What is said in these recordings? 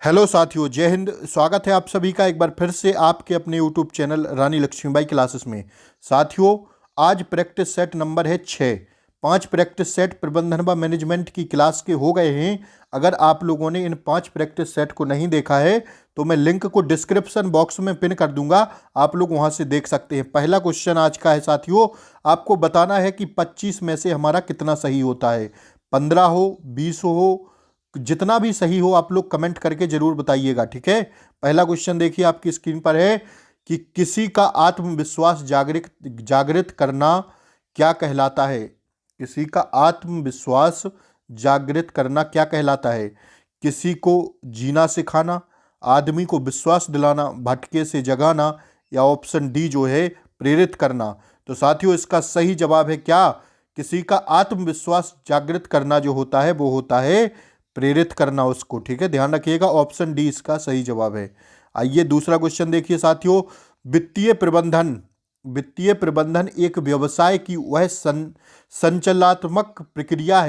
Hello साथियों, जय हिंद। स्वागत है आप सभी का एक बार फिर से आपके अपने यूट्यूब चैनल रानी लक्ष्मीबाई क्लासेस में। साथियों, आज प्रैक्टिस सेट नंबर है 6। 5 प्रैक्टिस सेट प्रबंधन व मैनेजमेंट की क्लास के हो गए हैं। अगर आप लोगों ने इन 5 प्रैक्टिस सेट को नहीं देखा है तो मैं लिंक को डिस्क्रिप्शन बॉक्स में पिन कर दूंगा, आप लोग वहां से देख सकते हैं। पहला क्वेश्चन आज का है साथियों, आपको बताना है कि 25 में से हमारा कितना सही होता है। 15 हो, 20 हो, जितना भी सही हो आप लोग कमेंट करके जरूर बताइएगा, ठीक है। पहला क्वेश्चन देखिए आपकी स्क्रीन पर है कि किसी का आत्मविश्वास जागृत जागृत करना क्या कहलाता है। किसी का आत्मविश्वास जागृत करना क्या कहलाता है। किसी को जीना सिखाना, आदमी को विश्वास दिलाना, भटके से जगाना, या ऑप्शन डी जो है प्रेरित करना। तो साथियों, इसका सही जवाब है क्या? किसी का आत्मविश्वास जागृत करना जो होता है वो होता है प्रेरित करना उसको, ठीक है। ध्यान रखिएगा, ऑप्शन डी इसका सही जवाब है। आइए दूसरा क्वेश्चन देखिए साथियों, वित्तीय प्रबंधन एक व्यवसाय की वह संचलनात्मक प्रक्रिया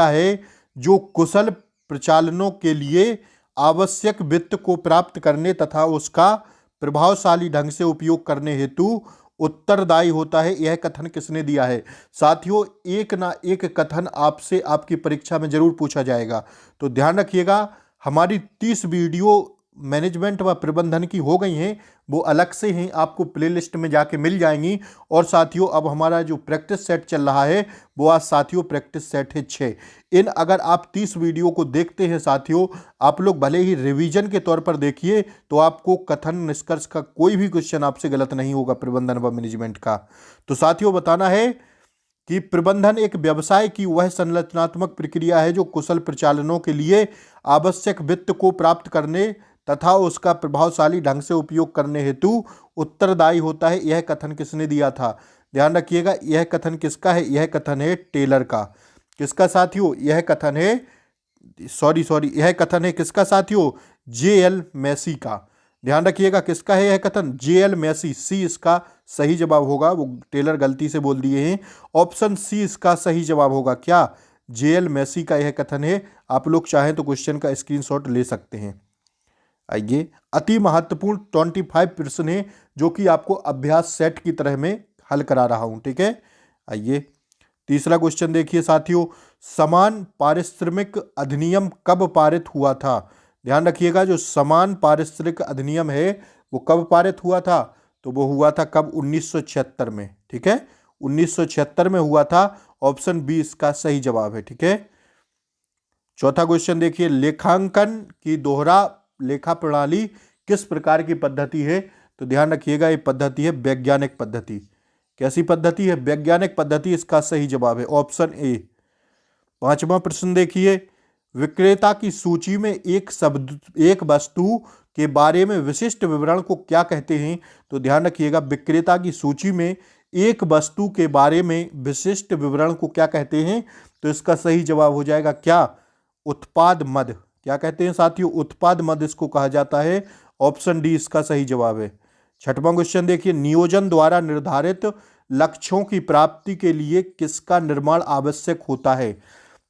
है जो कुशल प्रचालनों के लिए आवश्यक वित्त को प्राप्त करने तथा उसका प्रभावशाली ढंग से उपयोग करने हेतु उत्तरदायी होता है। यह कथन किसने दिया है? साथियों, एक ना एक कथन आपसे आपकी परीक्षा में जरूर पूछा जाएगा, तो ध्यान रखिएगा। हमारी 30 वीडियो मैनेजमेंट व प्रबंधन की हो गई हैं, वो अलग से हैं, आपको प्लेलिस्ट में जाके मिल जाएंगी। और साथियों, अब हमारा जो प्रैक्टिस सेट चल रहा है वो आज साथियों प्रैक्टिस सेट है 6। इन अगर आप 30 वीडियो को देखते हैं साथियों, आप लोग भले ही रिवीजन के तौर पर देखिए तो आपको कथन निष्कर्ष का कोई भी क्वेश्चन आपसे गलत नहीं होगा प्रबंधन व मैनेजमेंट का। तो साथियों, बताना है कि प्रबंधन एक व्यवसाय की वह संरचनात्मक प्रक्रिया है जो कुशल प्रचालनों के लिए आवश्यक वित्त को प्राप्त करने तथा उसका प्रभावशाली ढंग से उपयोग करने हेतु उत्तरदायी होता है। यह कथन किसने दिया था? ध्यान रखिएगा, यह कथन किसका है? यह कथन है टेलर का। किसका साथियों? यह कथन है यह कथन है किसका साथियों? जे.एल. मैसी का। ध्यान रखिएगा, किसका है यह कथन? जे.एल. मैसी। सी इसका सही जवाब होगा, वो टेलर गलती से बोल दिए हैं। ऑप्शन सी इसका सही जवाब होगा। क्या? जे.एल. मैसी का यह कथन है। आप लोग चाहें तो क्वेश्चन का स्क्रीनशॉट ले सकते हैं। आइए, अति महत्वपूर्ण 25 प्रश्न है जो कि आपको अभ्यास सेट की तरह में हल करा रहा हूं, ठीक है। आइए तीसरा क्वेश्चन देखिए साथियों, समान पारिश्रमिक अधिनियम कब पारित हुआ था? ध्यान रखिएगा, जो समान पारिश्रमिक अधिनियम है वो कब पारित हुआ था? तो वो हुआ था कब? 1976 में, ठीक है। 1976 में हुआ था। ऑप्शन बी इसका सही जवाब है, ठीक है। चौथा क्वेश्चन देखिए, लेखांकन की दोहरा लेखा प्रणाली किस प्रकार की पद्धति है? तो ध्यान रखिएगा, ये पद्धति है वैज्ञानिक पद्धति। कैसी पद्धति है? वैज्ञानिक पद्धति इसका सही जवाब है, ऑप्शन ए। पांचवा प्रश्न देखिए, विक्रेता की सूची में एक वस्तु के बारे में विशिष्ट विवरण को क्या कहते हैं? तो ध्यान रखिएगा, विक्रेता की सूची में एक वस्तु के बारे में विशिष्ट विवरण को क्या कहते हैं? तो इसका सही जवाब हो जाएगा क्या? उत्पाद मद। क्या कहते हैं साथियों? उत्पाद मद इसको कहा जाता है। ऑप्शन डी इसका सही जवाब है। छठवां क्वेश्चन देखिए, नियोजन द्वारा निर्धारित लक्ष्यों की प्राप्ति के लिए किसका निर्माण आवश्यक होता है?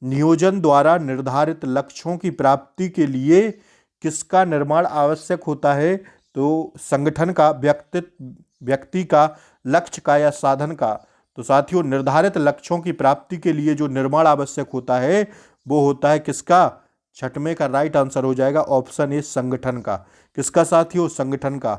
नियोजन द्वारा निर्धारित लक्ष्यों की प्राप्ति के लिए किसका निर्माण आवश्यक होता है? तो संगठन का, व्यक्ति का, लक्ष्य का, या साधन का? तो साथियों, निर्धारित लक्ष्यों की प्राप्ति के लिए जो निर्माण आवश्यक होता है वो होता है किसका? छठवें का राइट आंसर हो जाएगा ऑप्शन ए, संगठन का। किसका साथियों? संगठन का।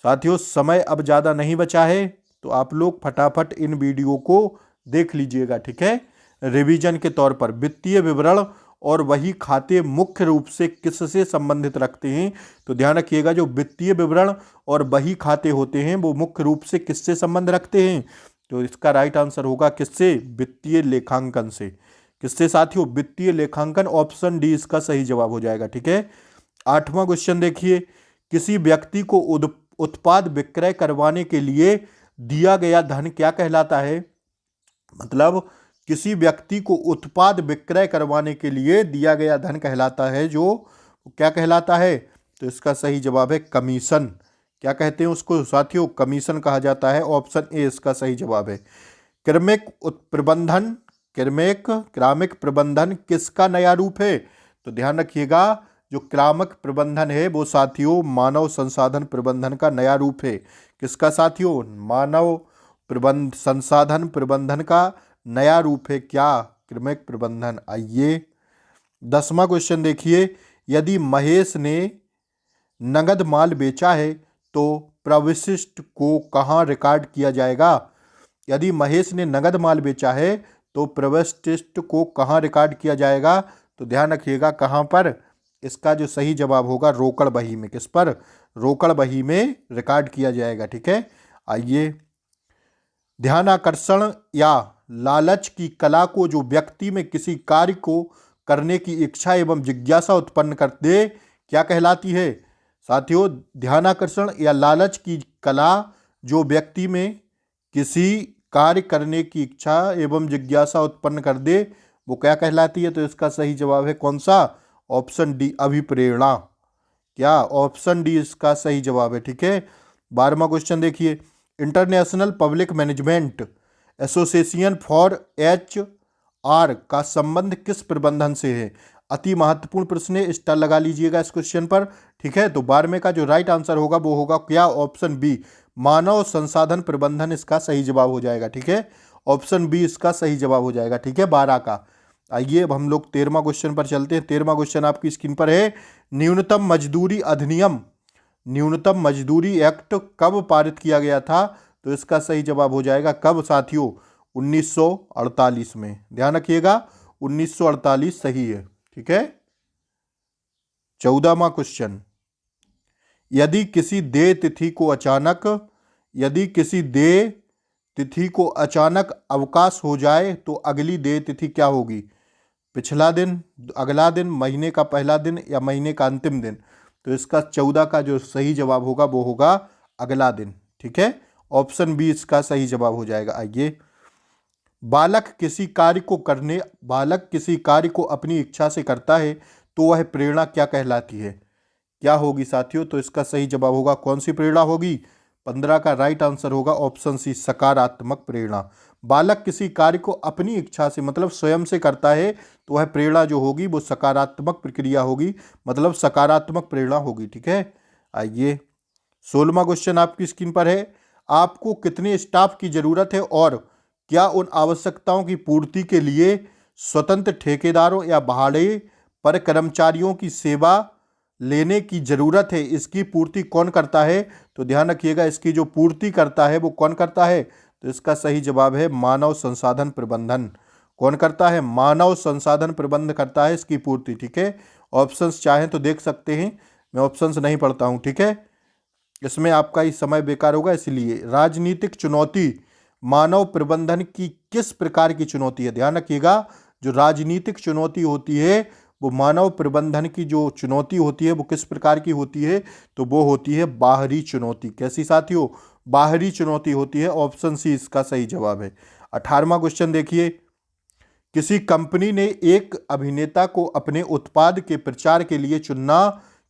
साथियों, समय अब ज्यादा नहीं बचा है, तो आप लोग फटाफट इन वीडियो को देख लीजिएगा, ठीक है। रिवीजन के तौर पर वित्तीय विवरण और वही खाते मुख्य रूप से किससे संबंधित रखते हैं? तो ध्यान रखिएगा, जो वित्तीय विवरण और वही खाते होते हैं वो मुख्य रूप से किससे संबंध रखते हैं? तो इसका राइट आंसर होगा किससे? वित्तीय लेखांकन से। किससे साथियों? वित्तीय लेखांकन। ऑप्शन डी इसका सही जवाब हो जाएगा, ठीक है। आठवां क्वेश्चन देखिए, किसी व्यक्ति को उत्पाद विक्रय करवाने के लिए दिया गया धन क्या कहलाता है? मतलब किसी व्यक्ति को उत्पाद विक्रय करवाने के लिए दिया गया धन कहलाता है, जो क्या कहलाता है? तो इसका सही जवाब है कमीशन। क्या कहते हैं उसको साथियों? कमीशन कहा जाता है। ऑप्शन ए इसका सही जवाब है। क्रमिक प्रबंधन किसका नया रूप है? तो ध्यान रखिएगा, जो क्रामक प्रबंधन है वो साथियों मानव संसाधन प्रबंधन का नया रूप है। किसका साथियों? मानव संसाधन प्रबंधन का नया रूप है क्या? क्रमिक प्रबंधन। आइए 10वां क्वेश्चन देखिए, यदि महेश ने नगद माल बेचा है तो प्रविशिष्ट को कहाँ रिकॉर्ड किया जाएगा? यदि महेश ने नगद माल बेचा है तो प्रविशिष्ट को कहाँ रिकॉर्ड किया जाएगा? तो ध्यान रखिएगा कहाँ पर, इसका जो सही जवाब होगा रोकड़ बही में। किस पर? रोकड़ बही में रिकॉर्ड किया जाएगा। ठीक है, आइए ध्यानाकर्षण या लालच की कला को जो व्यक्ति में किसी कार्य को करने की इच्छा एवं जिज्ञासा उत्पन्न कर दे क्या कहलाती है? साथियों, ध्यानाकर्षण या लालच की कला जो व्यक्ति में किसी कार्य करने की इच्छा एवं जिज्ञासा उत्पन्न कर दे वो क्या कहलाती है? तो इसका सही जवाब है कौन सा? ऑप्शन डी, अभिप्रेरणा। क्या? ऑप्शन डी इसका सही जवाब है। ठीक है, 12वां क्वेश्चन देखिए, international public management association for HR का संबंध किस प्रबंधन से है? अति महत्वपूर्ण प्रश्न है, स्टार लगा लीजिएगा इस क्वेश्चन पर। ठीक है, तो 12वें का जो राइट आंसर होगा वो होगा क्या? ऑप्शन बी, मानव संसाधन प्रबंधन इसका सही जवाब हो जाएगा। ठीक है, ऑप्शन बी इसका सही जवाब हो जाएगा। ठीक है, 12 का। आइए अब हम लोग 13वां क्वेश्चन पर चलते हैं। 13वां क्वेश्चन आपकी स्क्रीन पर है, न्यूनतम मजदूरी अधिनियम, न्यूनतम मजदूरी एक्ट कब पारित किया गया था? तो इसका सही जवाब हो जाएगा कब साथियों? 1948 में। ध्यान रखिएगा 1948 सही है। ठीक है, 14वां क्वेश्चन, यदि किसी देय तिथि को अचानक अवकाश हो जाए तो अगली देय तिथि क्या होगी? पिछला दिन, अगला दिन, महीने का पहला दिन या महीने का अंतिम दिन? तो इसका 14 का जो सही जवाब होगा वो होगा अगला दिन। ठीक है, ऑप्शन बी इसका सही जवाब हो जाएगा। आइए, बालक किसी कार्य को अपनी इच्छा से करता है तो वह प्रेरणा क्या कहलाती है? क्या होगी साथियों? तो इसका सही जवाब होगा कौन सी प्रेरणा होगी? 15 का राइट आंसर होगा ऑप्शन सी, सकारात्मक प्रेरणा। बालक किसी कार्य को अपनी इच्छा से मतलब स्वयं से करता है तो वह प्रेरणा जो होगी वो सकारात्मक प्रक्रिया होगी, मतलब सकारात्मक प्रेरणा होगी। ठीक है, आइए 16वां क्वेश्चन आपकी स्क्रीन पर है, आपको कितने स्टाफ की जरूरत है और क्या उन आवश्यकताओं की पूर्ति के लिए स्वतंत्र ठेकेदारों या भाड़े पर कर्मचारियों की सेवा लेने की जरूरत है? इसकी पूर्ति कौन करता है? तो ध्यान रखिएगा इसकी जो पूर्ति करता है वो कौन करता है? तो इसका सही जवाब है मानव संसाधन प्रबंधन। कौन करता है? मानव संसाधन प्रबंध करता है इसकी पूर्ति। ठीक है, ऑप्शंस चाहें तो देख सकते हैं, मैं ऑप्शंस नहीं पढ़ता हूं। ठीक है, इसमें आपका ही समय बेकार होगा इसलिए। राजनीतिक चुनौती मानव प्रबंधन की किस प्रकार की चुनौती है? ध्यान रखिएगा जो राजनीतिक चुनौती होती है वो मानव प्रबंधन की जो चुनौती होती है वो किस प्रकार की होती है? तो वो होती है बाहरी चुनौती। कैसी साथियों? बाहरी चुनौती होती है। ऑप्शन सी इसका सही जवाब है। 18वां क्वेश्चन देखिए, किसी कंपनी ने एक अभिनेता को अपने उत्पाद के प्रचार के लिए चुनना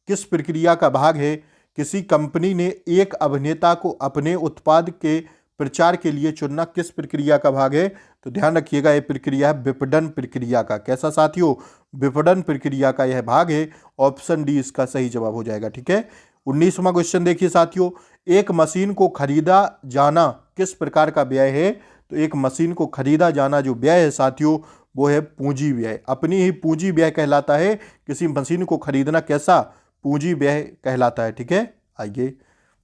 किस प्रक्रिया का भाग है? किसी कंपनी ने एक अभिनेता को अपने उत्पाद के प्रचार के लिए चुनना किस प्रक्रिया का भाग है? तो ध्यान रखिएगा यह प्रक्रिया है विपणन प्रक्रिया का। कैसा साथियों? विपणन प्रक्रिया का यह भाग है। ऑप्शन डी इसका सही जवाब हो जाएगा। ठीक है, 19वां क्वेश्चन देखिए साथियों, एक मशीन को खरीदा जाना किस प्रकार का व्यय है? तो एक मशीन को खरीदा जाना जो व्यय है साथियों वो है पूंजी व्यय। अपनी ही पूंजी व्यय कहलाता है किसी मशीन को खरीदना। कैसा? पूंजी व्यय कहलाता है। ठीक है, आइए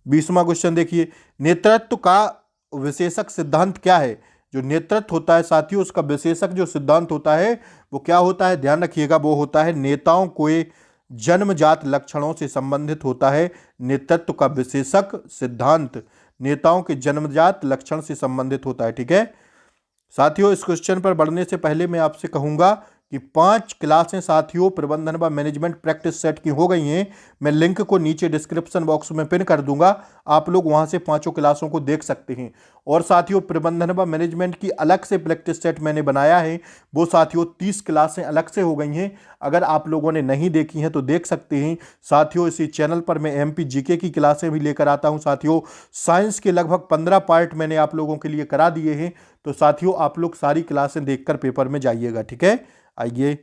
20वां क्वेश्चन देखिए, नेतृत्व का विशेषक सिद्धांत क्या है? जो नेतृत्व होता है साथियों उसका विशेषक जो सिद्धांत होता है वो क्या होता है? ध्यान रखिएगा वो होता है नेताओं को जन्मजात लक्षणों से संबंधित होता है। नेतृत्व का विशेषक सिद्धांत नेताओं के जन्मजात लक्षण से संबंधित होता है। ठीक है साथियों, इस क्वेश्चन पर बढ़ने से पहले मैं आपसे कहूंगा कि 5 क्लासें साथियों प्रबंधन व मैनेजमेंट प्रैक्टिस सेट की हो गई हैं। मैं लिंक को नीचे डिस्क्रिप्शन बॉक्स में पिन कर दूंगा, आप लोग वहां से 5 क्लासों को देख सकते हैं। और साथियों प्रबंधन व मैनेजमेंट की अलग से प्रैक्टिस सेट मैंने बनाया है, वो साथियों 30 क्लासें अलग से हो गई हैं। अगर आप लोगों ने नहीं देखी हैं तो देख सकते हैं। साथियों इसी चैनल पर मैं MP GK की क्लासें भी लेकर आता हूं। साथियों साइंस के लगभग 15 पार्ट मैंने आप लोगों के लिए करा दिए हैं। तो साथियों आप लोग सारी क्लासें देखकर पेपर में जाइएगा। ठीक है, आइए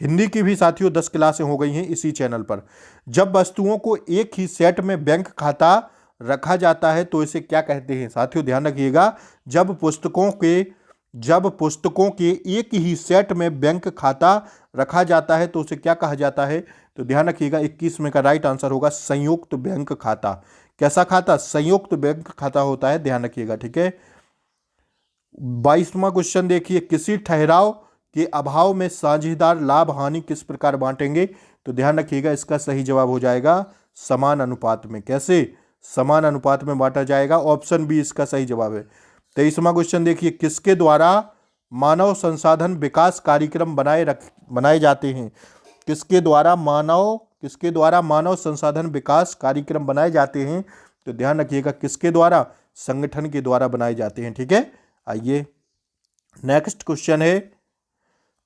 हिंदी की भी साथियों 10 क्लासें हो गई हैं इसी चैनल पर। जब वस्तुओं को एक ही सेट में बैंक खाता रखा जाता है तो इसे क्या कहते हैं? साथियों ध्यान रखिएगा, जब पुस्तकों के एक ही सेट में बैंक खाता रखा जाता है तो उसे क्या कहा जाता है? तो ध्यान रखिएगा 21 में का राइट आंसर होगा संयुक्त बैंक खाता। कैसा खाता? संयुक्त बैंक खाता होता है, ध्यान रखिएगा, ठीक है। 22वां क्वेश्चन देखिए, किसी ठहराव के अभाव में साझेदार लाभ हानि किस प्रकार बांटेंगे? तो ध्यान रखिएगा इसका सही जवाब हो जाएगा समान अनुपात में। कैसे? समान अनुपात में बांटा जाएगा। ऑप्शन बी इसका सही जवाब है। 23वां क्वेश्चन देखिए, किसके द्वारा मानव संसाधन विकास कार्यक्रम बनाए जाते हैं? किसके द्वारा मानव संसाधन विकास कार्यक्रम बनाए जाते हैं? तो ध्यान रखिएगा किसके द्वारा? संगठन के द्वारा बनाए जाते हैं, ठीक है। आइए नेक्स्ट क्वेश्चन है,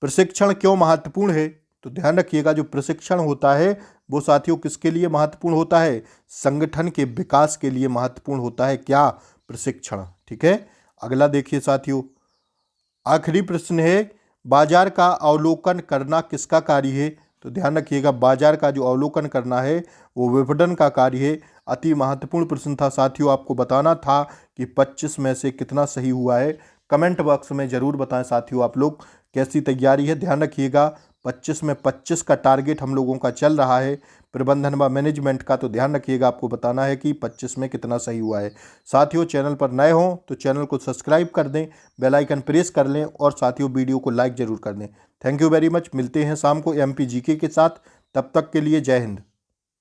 प्रशिक्षण क्यों महत्वपूर्ण है? तो ध्यान रखिएगा जो प्रशिक्षण होता है वो साथियों किसके लिए महत्वपूर्ण होता है? संगठन के विकास के लिए महत्वपूर्ण होता है क्या? प्रशिक्षण, ठीक है। अगला देखिए साथियों, आखिरी प्रश्न है, बाजार का अवलोकन करना किसका कार्य है? तो ध्यान रखिएगा बाजार का जो अवलोकन करना है वो विपणन का कार्य है। अति महत्वपूर्ण प्रश्न था साथियों, आपको बताना था कि 25 में से कितना सही हुआ है। कमेंट बॉक्स में जरूर बताएं साथियों आप लोग कैसी तैयारी है। ध्यान रखिएगा 25 में 25 का टारगेट हम लोगों का चल रहा है प्रबंधन व मैनेजमेंट का, तो ध्यान रखिएगा आपको बताना है कि 25 में कितना सही हुआ है। साथियों चैनल पर नए हों तो चैनल को सब्सक्राइब कर दें, बेल आइकन प्रेस कर लें और साथियों वीडियो को लाइक जरूर कर दें। Thank you very much. मिलते हैं शाम को MP GK के साथ, तब तक के लिए जय हिंद।